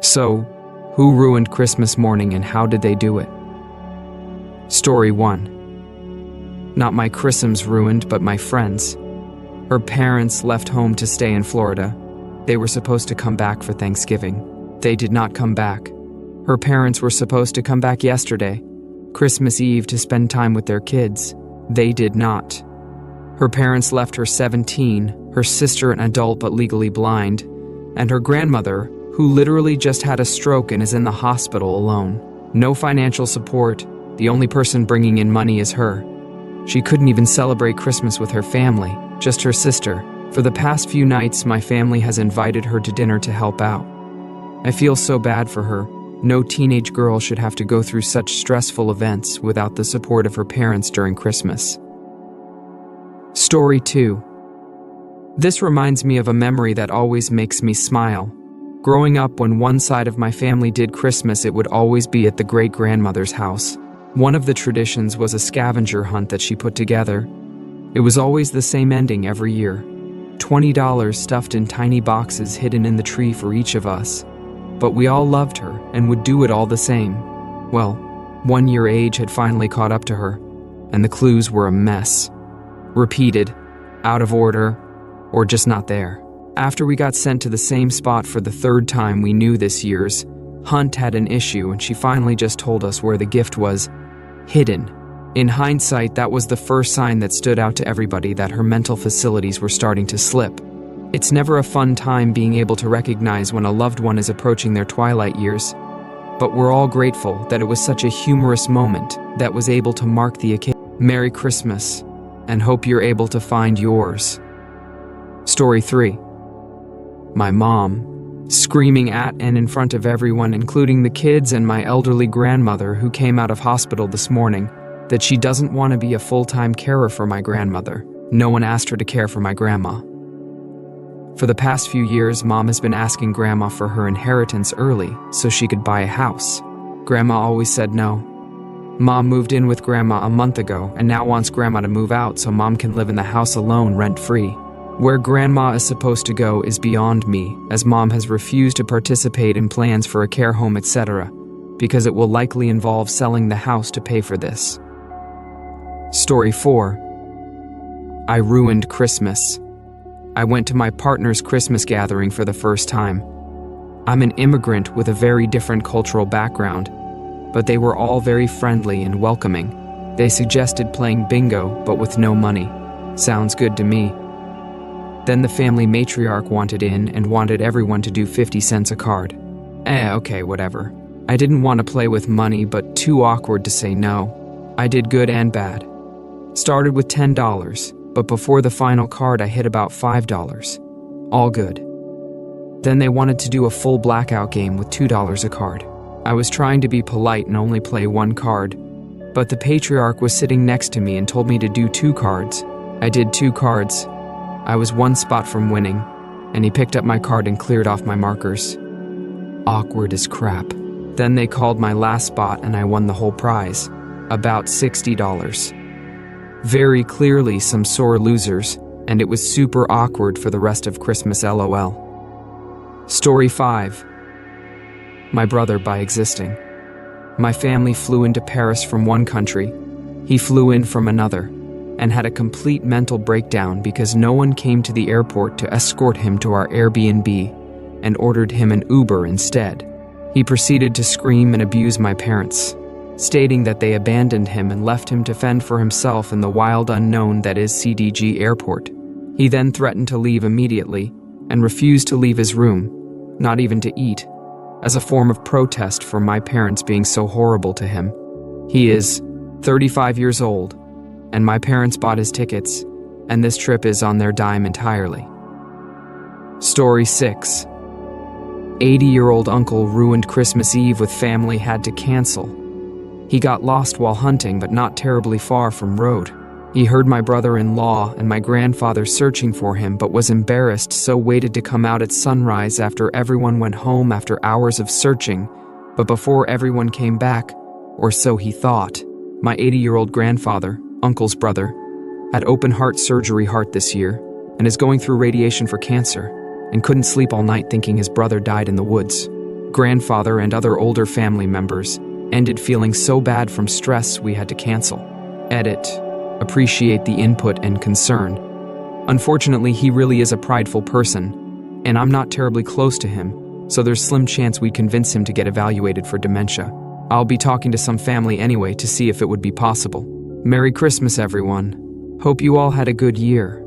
So, who ruined Christmas morning and how did they do it? Story 1. Not my Christmas ruined, but my friend's. Her parents left home to stay in Florida. They were supposed to come back for Thanksgiving. They did not come back. Her parents were supposed to come back yesterday, Christmas Eve, to spend time with their kids. They did not. Her parents left her 17, her sister an adult but legally blind, and her grandmother, who literally just had a stroke and is in the hospital alone. No financial support. The only person bringing in money is her. She couldn't even celebrate Christmas with her family, just her sister. For the past few nights, my family has invited her to dinner to help out. I feel so bad for her. No teenage girl should have to go through such stressful events without the support of her parents during Christmas. Story 2. This reminds me of a memory that always makes me smile. Growing up, when one side of my family did Christmas, it would always be at the great-grandmother's house. One of the traditions was a scavenger hunt that she put together. It was always the same ending every year. $20 stuffed in tiny boxes hidden in the tree for each of us. But we all loved her and would do it all the same. Well, 1 year age had finally caught up to her, and the clues were a mess. Repeated, out of order, or just not there. After we got sent to the same spot for the 3rd time, we knew this year's hunt had an issue, and she finally just told us where the gift was hidden. In hindsight, that was the first sign that stood out to everybody that her mental facilities were starting to slip. It's never a fun time being able to recognize when a loved one is approaching their twilight years, but we're all grateful that it was such a humorous moment that was able to mark the occasion. Merry Christmas, and hope you're able to find yours. Story 3. My mom, screaming at and in front of everyone, including the kids and my elderly grandmother who came out of hospital this morning, that she doesn't want to be a full-time carer for my grandmother. No one asked her to care for my grandma. For the past few years, Mom has been asking Grandma for her inheritance early so she could buy a house. Grandma always said no. Mom moved in with Grandma a month ago and now wants Grandma to move out so Mom can live in the house alone, rent-free. Where Grandma is supposed to go is beyond me, as Mom has refused to participate in plans for a care home, etc., because it will likely involve selling the house to pay for this. Story 4. I ruined Christmas. I went to my partner's Christmas gathering for the first time. I'm an immigrant with a very different cultural background, but they were all very friendly and welcoming. They suggested playing bingo, but with no money. Sounds good to me. Then the family matriarch wanted in and wanted everyone to do 50 cents a card. Okay, whatever. I didn't want to play with money, but too awkward to say no. I did good and bad. Started with $10, but before the final card I hit about $5. All good. Then they wanted to do a full blackout game with $2 a card. I was trying to be polite and only play 1 card, but the patriarch was sitting next to me and told me to do 2 cards. I did 2 cards. I was 1 spot from winning, and he picked up my card and cleared off my markers. Awkward as crap. Then they called my last spot and I won the whole prize, about $60. Very clearly some sore losers, and it was super awkward for the rest of Christmas, LOL. Story 5. My brother by existing. My family flew into Paris from one country. He flew in from another, and had a complete mental breakdown because no one came to the airport to escort him to our Airbnb and ordered him an Uber instead. He proceeded to scream and abuse my parents, stating that they abandoned him and left him to fend for himself in the wild unknown that is CDG Airport. He then threatened to leave immediately and refused to leave his room, not even to eat, as a form of protest for my parents being so horrible to him. He is 35 years old, and my parents bought his tickets, and this trip is on their dime entirely. Story 6. 80-year-old uncle ruined Christmas Eve with family had to cancel. He got lost while hunting, but not terribly far from road. He heard my brother-in-law and my grandfather searching for him, but was embarrassed, so waited to come out at sunrise after everyone went home after hours of searching. But before everyone came back, or so he thought, my 80-year-old grandfather, uncle's brother, had open-heart surgery this year and is going through radiation for cancer, and couldn't sleep all night thinking his brother died in the woods. grandfather, and other older family members, ended feeling so bad from stress we had to cancel. Edit. Appreciate the input and concern. Unfortunately, he really is a prideful person, and I'm not terribly close to him, so there's slim chance we'd convince him to get evaluated for dementia. I'll be talking to some family anyway to see if it would be possible. Merry Christmas, everyone. Hope you all had a good year.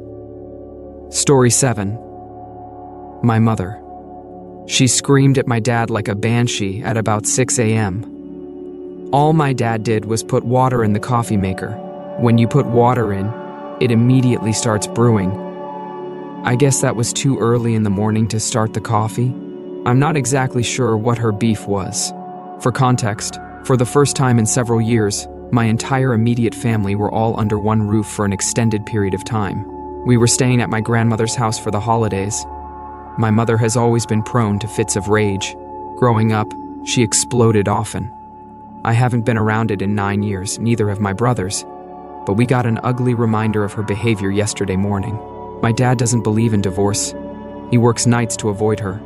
Story 7. My mother. She screamed at my dad like a banshee at about 6 a.m. All my dad did was put water in the coffee maker. When you put water in, it immediately starts brewing. I guess that was too early in the morning to start the coffee. I'm not exactly sure what her beef was. For context, for the first time in several years, my entire immediate family were all under one roof for an extended period of time. We were staying at my grandmother's house for the holidays. My mother has always been prone to fits of rage. Growing up, she exploded often. I haven't been around it in 9 years, neither have my brothers, but we got an ugly reminder of her behavior yesterday morning. My dad doesn't believe in divorce. He works nights to avoid her.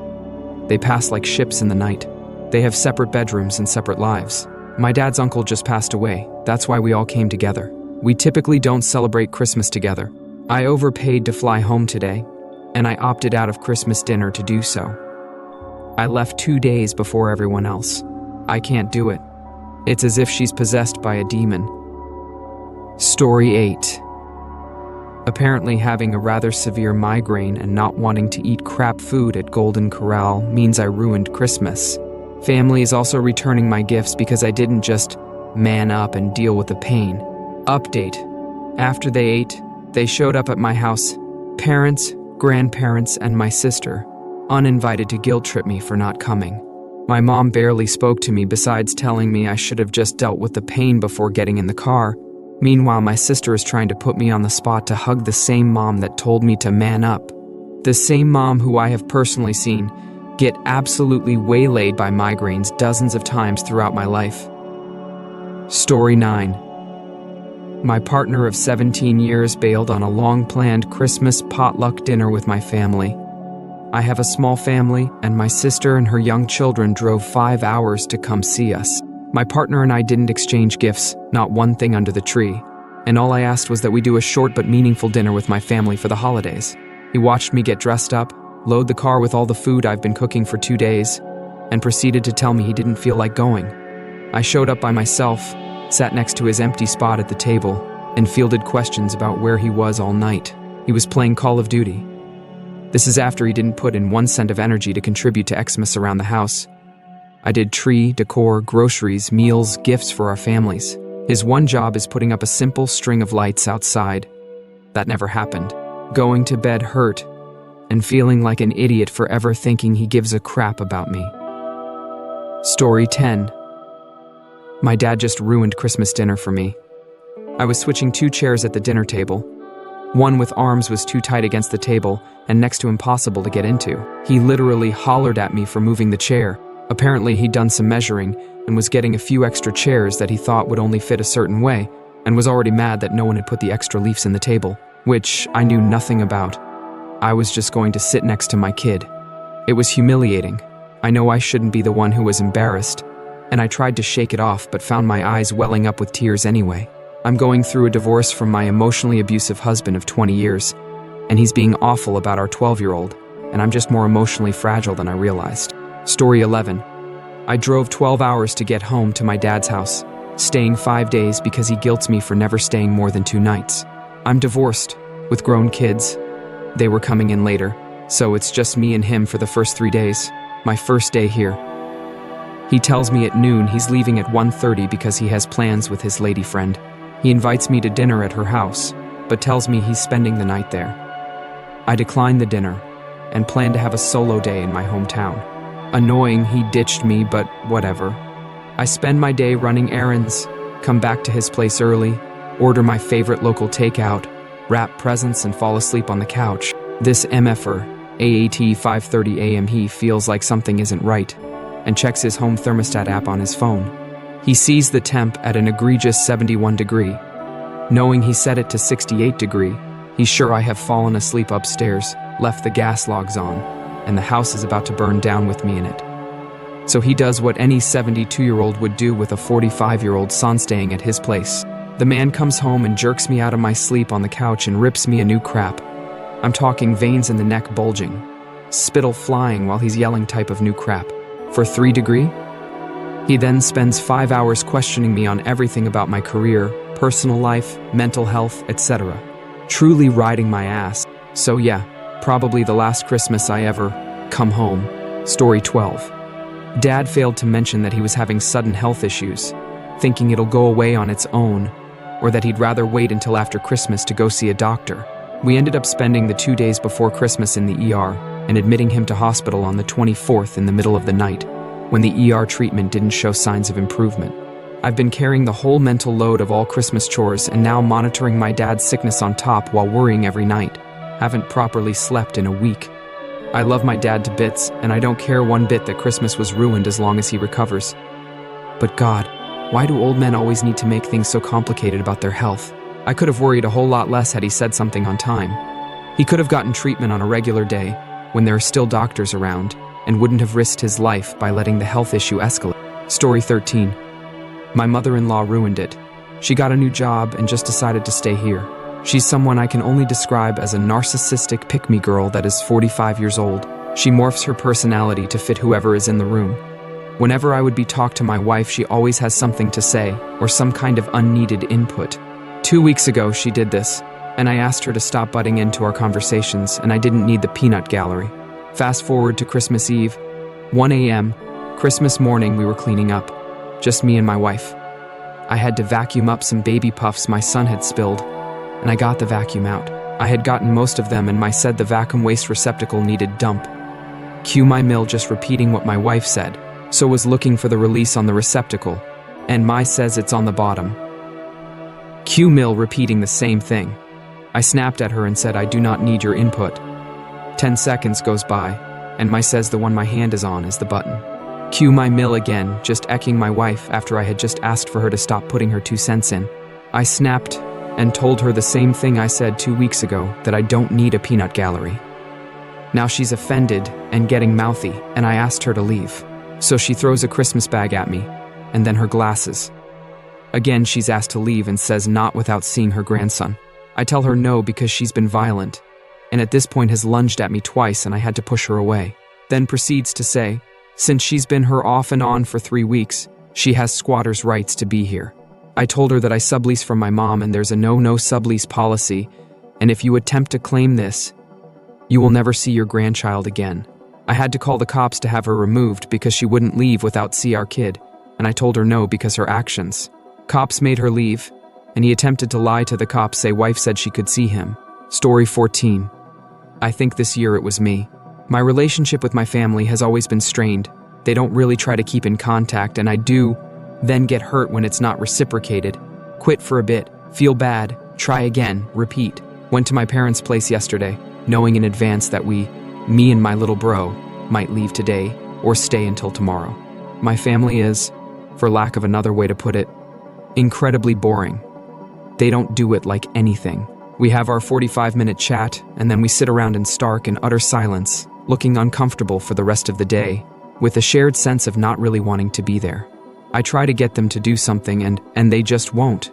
They pass like ships in the night. They have separate bedrooms and separate lives. My dad's uncle just passed away. That's why we all came together. We typically don't celebrate Christmas together. I overpaid to fly home today, and I opted out of Christmas dinner to do so. I left 2 days before everyone else. I can't do it. It's as if she's possessed by a demon. Story 8. Apparently having a rather severe migraine and not wanting to eat crap food at Golden Corral means I ruined Christmas. Family is also returning my gifts because I didn't just man up and deal with the pain. Update. After they ate, they showed up at my house. Parents, grandparents, and my sister, uninvited, to guilt trip me for not coming. My mom barely spoke to me besides telling me I should have just dealt with the pain before getting in the car. Meanwhile, my sister is trying to put me on the spot to hug the same mom that told me to man up. The same mom who I have personally seen get absolutely waylaid by migraines dozens of times throughout my life. Story 9. My partner of 17 years bailed on a long-planned Christmas potluck dinner with my family. I have a small family, and my sister and her young children drove 5 hours to come see us. My partner and I didn't exchange gifts, not one thing under the tree, and all I asked was that we do a short but meaningful dinner with my family for the holidays. He watched me get dressed up, load the car with all the food I've been cooking for 2 days, and proceeded to tell me he didn't feel like going. I showed up by myself, sat next to his empty spot at the table, and fielded questions about where he was all night. He was playing Call of Duty. This is after he didn't put in 1 cent of energy to contribute to Xmas around the house. I did tree, decor, groceries, meals, gifts for our families. His one job is putting up a simple string of lights outside. That never happened. Going to bed hurt, and feeling like an idiot for ever thinking he gives a crap about me. Story 10. My dad just ruined Christmas dinner for me. I was switching 2 chairs at the dinner table. One with arms was too tight against the table and next to impossible to get into. He literally hollered at me for moving the chair. Apparently he'd done some measuring and was getting a few extra chairs that he thought would only fit a certain way, and was already mad that no one had put the extra leaves in the table, which I knew nothing about. I was just going to sit next to my kid. It was humiliating. I know I shouldn't be the one who was embarrassed, and I tried to shake it off but found my eyes welling up with tears anyway. I'm going through a divorce from my emotionally abusive husband of 20 years, and he's being awful about our 12-year-old, and I'm just more emotionally fragile than I realized. Story 11. I drove 12 hours to get home to my dad's house, staying 5 days because he guilts me for never staying more than 2 nights. I'm divorced, with grown kids. They were coming in later, so it's just me and him for the first 3 days, my first day here. He tells me at noon he's leaving at 1:30 because he has plans with his lady friend. He invites me to dinner at her house, but tells me he's spending the night there. I decline the dinner, and plan to have a solo day in my hometown. Annoying he ditched me, but whatever. I spend my day running errands, come back to his place early, order my favorite local takeout, wrap presents and fall asleep on the couch. This MFer, AAT 5:30 AM, he feels like something isn't right, and checks his home thermostat app on his phone. He sees the temp at an egregious 71 degree. Knowing he set it to 68 degree, he's sure I have fallen asleep upstairs, left the gas logs on, and the house is about to burn down with me in it. So he does what any 72-year-old would do with a 45-year-old son staying at his place. The man comes home and jerks me out of my sleep on the couch and rips me a new crap. I'm talking veins in the neck bulging, spittle flying while he's yelling type of new crap. For 3 degree? He then spends 5 hours questioning me on everything about my career, personal life, mental health, etc. Truly riding my ass. So yeah, probably the last Christmas I ever come home. Story 12. Dad failed to mention that he was having sudden health issues, thinking it'll go away on its own, or that he'd rather wait until after Christmas to go see a doctor. We ended up spending the 2 days before Christmas in the ER and admitting him to hospital on the 24th in the middle of the night, when the ER treatment didn't show signs of improvement. I've been carrying the whole mental load of all Christmas chores and now monitoring my dad's sickness on top while worrying every night. Haven't properly slept in a week. I love my dad to bits, and I don't care one bit that Christmas was ruined as long as he recovers. But God, why do old men always need to make things so complicated about their health? I could have worried a whole lot less had he said something on time. He could have gotten treatment on a regular day, when there are still doctors around, and wouldn't have risked his life by letting the health issue escalate. Story 13. My mother-in-law ruined it. She got a new job and just decided to stay here. She's someone I can only describe as a narcissistic pick-me girl that is 45 years old. She morphs her personality to fit whoever is in the room. Whenever I would be talked to my wife, she always has something to say, or some kind of unneeded input. 2 weeks ago, she did this, and I asked her to stop butting into our conversations, and I didn't need the peanut gallery. Fast forward to Christmas Eve, 1 a.m., Christmas morning, we were cleaning up. Just me and my wife. I had to vacuum up some baby puffs my son had spilled, and I got the vacuum out. I had gotten most of them, and my said the vacuum waste receptacle needed dump. Cue my mill just repeating what my wife said, so was looking for the release on the receptacle, and my says it's on the bottom. Cue mill repeating the same thing. I snapped at her and said I do not need your input. 10 seconds goes by, and my says the one my hand is on is the button. Cue my mill again, just echoing my wife after I had just asked for her to stop putting her 2 cents in. I snapped and told her the same thing I said 2 weeks ago, that I don't need a peanut gallery. Now she's offended and getting mouthy, and I asked her to leave. So she throws a Christmas bag at me, and then her glasses. Again, she's asked to leave and says not without seeing her grandson. I tell her no because she's been violent, and at this point has lunged at me twice and I had to push her away. Then proceeds to say, since she's been her off and on for 3 weeks, she has squatter's rights to be here. I told her that I sublease from my mom and there's a no sublease policy, and if you attempt to claim this, you will never see your grandchild again. I had to call the cops to have her removed because she wouldn't leave without see our kid, and I told her no because her actions. Cops made her leave, and he attempted to lie to the cops, say wife said she could see him. Story 14. I think this year it was me. My relationship with my family has always been strained. They don't really try to keep in contact, and I do then get hurt when it's not reciprocated. Quit for a bit, feel bad, try again, repeat. Went to my parents' place yesterday, knowing in advance that me and my little bro, might leave today or stay until tomorrow. My family is, for lack of another way to put it, incredibly boring. They don't do it like anything. We have our 45-minute chat, and then we sit around in stark and utter silence, looking uncomfortable for the rest of the day, with a shared sense of not really wanting to be there. I try to get them to do something, and they just won't.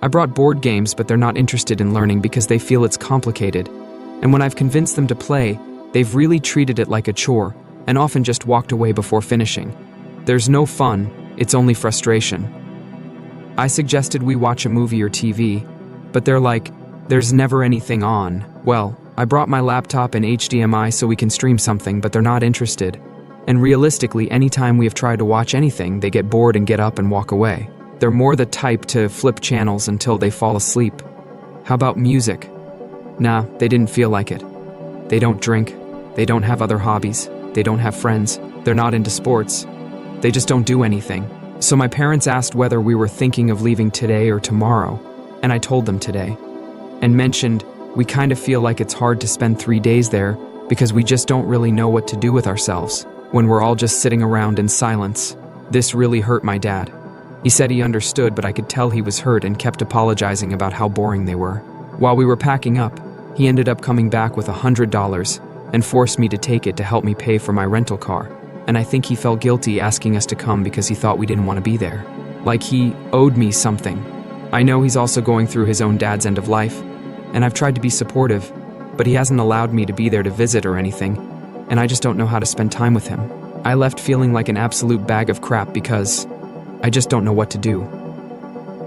I brought board games, but they're not interested in learning because they feel it's complicated. And when I've convinced them to play, they've really treated it like a chore, and often just walked away before finishing. There's no fun, it's only frustration. I suggested we watch a movie or TV, but they're like, there's never anything on. Well, I brought my laptop and HDMI so we can stream something, but they're not interested. And realistically, anytime we have tried to watch anything, they get bored and get up and walk away. They're more the type to flip channels until they fall asleep. How about music? Nah, they didn't feel like it. They don't drink. They don't have other hobbies. They don't have friends. They're not into sports. They just don't do anything. So my parents asked whether we were thinking of leaving today or tomorrow, and I told them today. And mentioned, we kind of feel like it's hard to spend 3 days there because we just don't really know what to do with ourselves when we're all just sitting around in silence. This really hurt my dad. He said he understood, but I could tell he was hurt and kept apologizing about how boring they were. While we were packing up, he ended up coming back with $100 and forced me to take it to help me pay for my rental car. and I think he felt guilty asking us to come because he thought we didn't want to be there. Like he owed me something. I know he's also going through his own dad's end of life, and I've tried to be supportive, but he hasn't allowed me to be there to visit or anything, and I just don't know how to spend time with him. I left feeling like an absolute bag of crap because I just don't know what to do.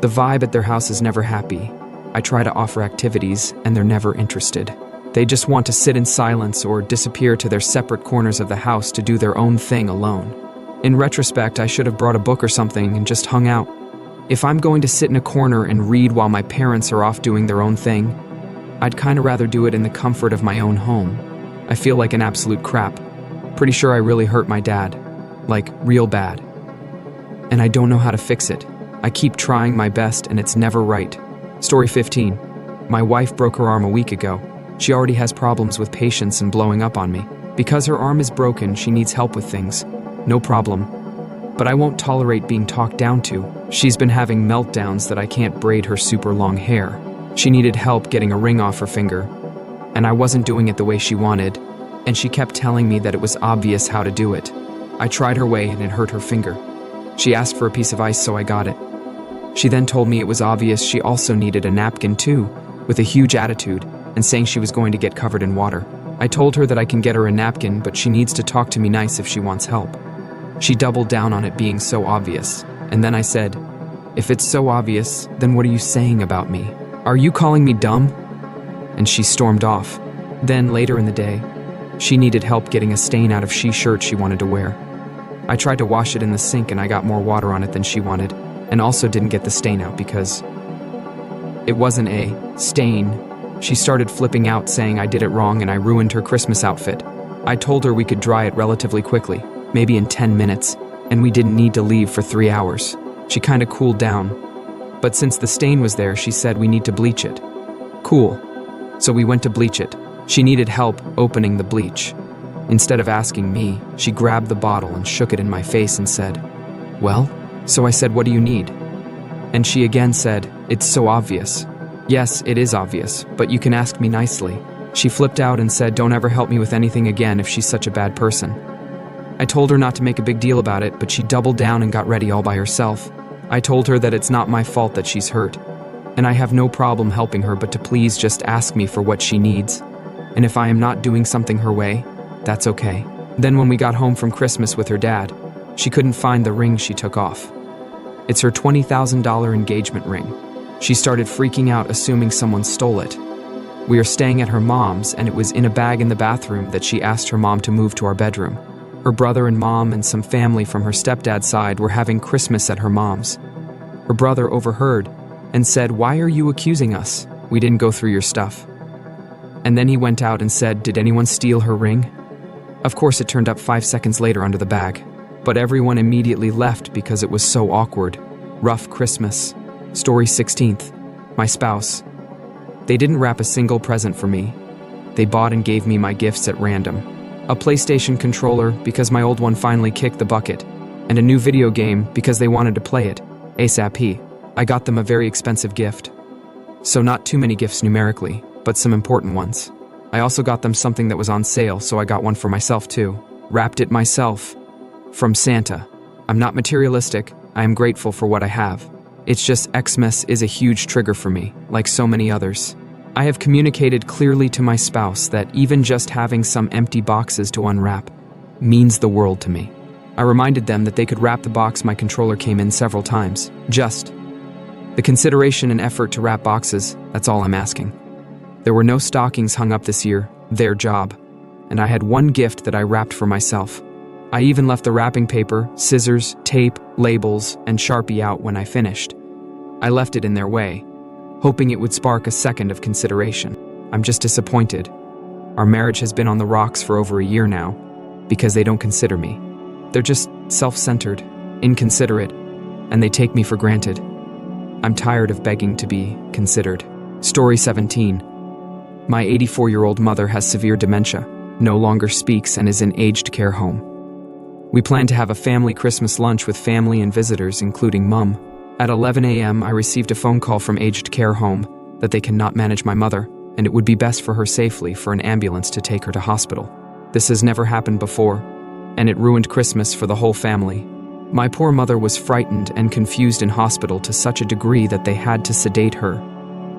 The vibe at their house is never happy. I try to offer activities, and they're never interested. They just want to sit in silence or disappear to their separate corners of the house to do their own thing alone. In retrospect, I should have brought a book or something and just hung out. If I'm going to sit in a corner and read while my parents are off doing their own thing, I'd kinda rather do it in the comfort of my own home. I feel like an absolute crap. Pretty sure I really hurt my dad. Like, real bad. And I don't know how to fix it. I keep trying my best and it's never right. Story 15. My wife broke her arm a week ago. She already has problems with patience and blowing up on me. Because her arm is broken, she needs help with things. No problem. But I won't tolerate being talked down to. She's been having meltdowns that I can't braid her super long hair. She needed help getting a ring off her finger, and I wasn't doing it the way she wanted, and she kept telling me that it was obvious how to do it. I tried her way and it hurt her finger. She asked for a piece of ice, so I got it. She then told me it was obvious she also needed a napkin too, with a huge attitude, and saying she was going to get covered in water. I told her that I can get her a napkin, but she needs to talk to me nice if she wants help. She doubled down on it being so obvious, and then I said, "If it's so obvious, then what are you saying about me? Are you calling me dumb?" And she stormed off. Then, later in the day, she needed help getting a stain out of she shirt she wanted to wear. I tried to wash it in the sink and I got more water on it than she wanted, and also didn't get the stain out because it wasn't a stain. She started flipping out, saying I did it wrong and I ruined her Christmas outfit. I told her we could dry it relatively quickly, maybe in 10 minutes, and we didn't need to leave for 3 hours. She kinda cooled down. But since the stain was there, she said we need to bleach it. Cool. So we went to bleach it. She needed help opening the bleach. Instead of asking me, she grabbed the bottle and shook it in my face and said, "Well?" So I said, "What do you need?" And she again said, "It's so obvious." Yes, it is obvious, but you can ask me nicely. She flipped out and said, "Don't ever help me with anything again if she's such a bad person." I told her not to make a big deal about it, but she doubled down and got ready all by herself. I told her that it's not my fault that she's hurt, and I have no problem helping her, but to please just ask me for what she needs. And if I am not doing something her way, that's okay. Then when we got home from Christmas with her dad, she couldn't find the ring she took off. It's her $20,000 engagement ring. She started freaking out, assuming someone stole it. We are staying at her mom's, and it was in a bag in the bathroom that she asked her mom to move to our bedroom. Her brother and mom and some family from her stepdad's side were having Christmas at her mom's. Her brother overheard and said, "Why are you accusing us? We didn't go through your stuff." And then he went out and said, "Did anyone steal her ring?" Of course, it turned up 5 seconds later under the bag. But everyone immediately left because it was so awkward. Rough Christmas. Story 16th. My spouse. They didn't wrap a single present for me. They bought and gave me my gifts at random. A PlayStation controller because my old one finally kicked the bucket, and a new video game because they wanted to play it, ASAP. I got them a very expensive gift. So not too many gifts numerically, but some important ones. I also got them something that was on sale, so I got one for myself too. Wrapped it myself. From Santa. I'm not materialistic, I am grateful for what I have. It's just Xmas is a huge trigger for me, like so many others. I have communicated clearly to my spouse that even just having some empty boxes to unwrap means the world to me. I reminded them that they could wrap the box my controller came in several times. Just the consideration and effort to wrap boxes, that's all I'm asking. There were no stockings hung up this year, their job, and I had one gift that I wrapped for myself. I even left the wrapping paper, scissors, tape, labels, and Sharpie out when I finished. I left it in their way, hoping it would spark a second of consideration. I'm just disappointed. Our marriage has been on the rocks for over a year now, because they don't consider me. They're just self-centered, inconsiderate, and they take me for granted. I'm tired of begging to be considered. Story 17. My 84-year-old mother has severe dementia, no longer speaks, and is in aged care home. We plan to have a family Christmas lunch with family and visitors, including Mum. At 11 a.m., I received a phone call from aged care home that they cannot manage my mother, and it would be best for her safely for an ambulance to take her to hospital. This has never happened before, and it ruined Christmas for the whole family. My poor mother was frightened and confused in hospital to such a degree that they had to sedate her,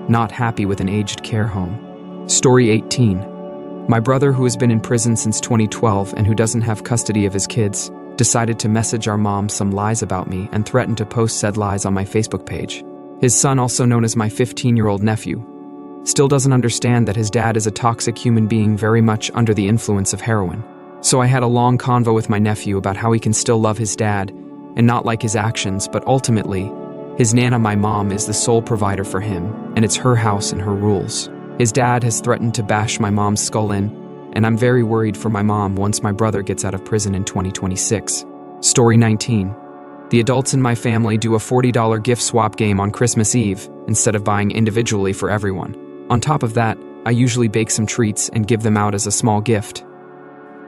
not happy with an aged care home. Story 18. My brother, who has been in prison since 2012 and who doesn't have custody of his kids, decided to message our mom some lies about me and threatened to post said lies on my Facebook page. His son, also known as my 15-year-old nephew, still doesn't understand that his dad is a toxic human being very much under the influence of heroin. So I had a long convo with my nephew about how he can still love his dad and not like his actions, but ultimately, his Nana, my mom, is the sole provider for him, and it's her house and her rules. His dad has threatened to bash my mom's skull in, and I'm very worried for my mom once my brother gets out of prison in 2026. Story 19. The adults in my family do a $40 gift swap game on Christmas Eve instead of buying individually for everyone. On top of that, I usually bake some treats and give them out as a small gift.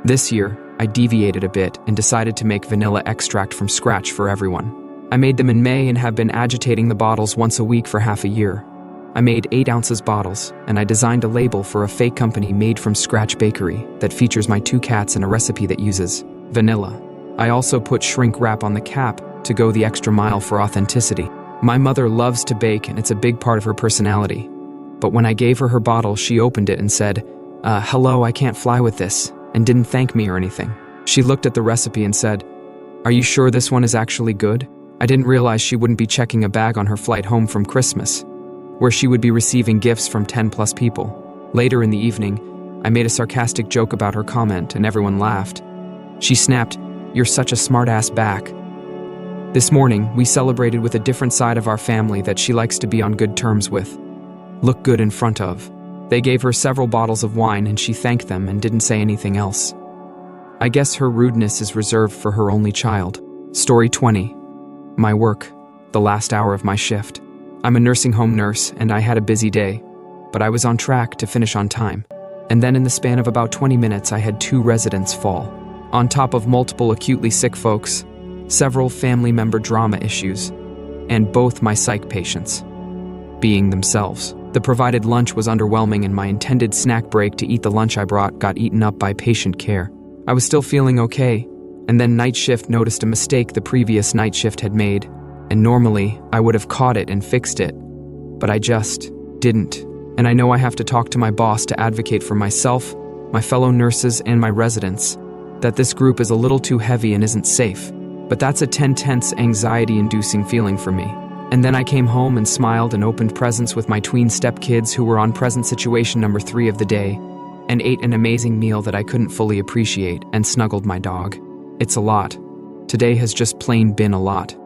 This year, I deviated a bit and decided to make vanilla extract from scratch for everyone. I made them in May and have been agitating the bottles once a week for half a year. I made 8 ounces bottles, and I designed a label for a fake company made from scratch bakery that features my 2 cats and a recipe that uses vanilla. I also put shrink wrap on the cap to go the extra mile for authenticity. My mother loves to bake, and it's a big part of her personality. But when I gave her bottle, she opened it and said, hello, I can't fly with this, and didn't thank me or anything. She looked at the recipe and said, are you sure this one is actually good? I didn't realize she wouldn't be checking a bag on her flight home from Christmas, where she would be receiving gifts from 10+ people. Later in the evening, I made a sarcastic joke about her comment and everyone laughed. She snapped, you're such a smart-ass back. This morning, we celebrated with a different side of our family that she likes to be on good terms with. Look good in front of. They gave her several bottles of wine and she thanked them and didn't say anything else. I guess her rudeness is reserved for her only child. Story 20. My work, the last hour of my shift. I'm a nursing home nurse and I had a busy day, but I was on track to finish on time. And then in the span of about 20 minutes, I had 2 residents fall. On top of multiple acutely sick folks, several family member drama issues, and both my psych patients being themselves. The provided lunch was underwhelming and my intended snack break to eat the lunch I brought got eaten up by patient care. I was still feeling okay, and then night shift noticed a mistake the previous night shift had made, and normally I would have caught it and fixed it, but I just didn't. And I know I have to talk to my boss to advocate for myself, my fellow nurses, and my residents, that this group is a little too heavy and isn't safe. But that's a tense, anxiety-inducing feeling for me. And then I came home and smiled and opened presents with my tween stepkids who were on present situation number 3 of the day, and ate an amazing meal that I couldn't fully appreciate and snuggled my dog. It's a lot. Today has just plain been a lot.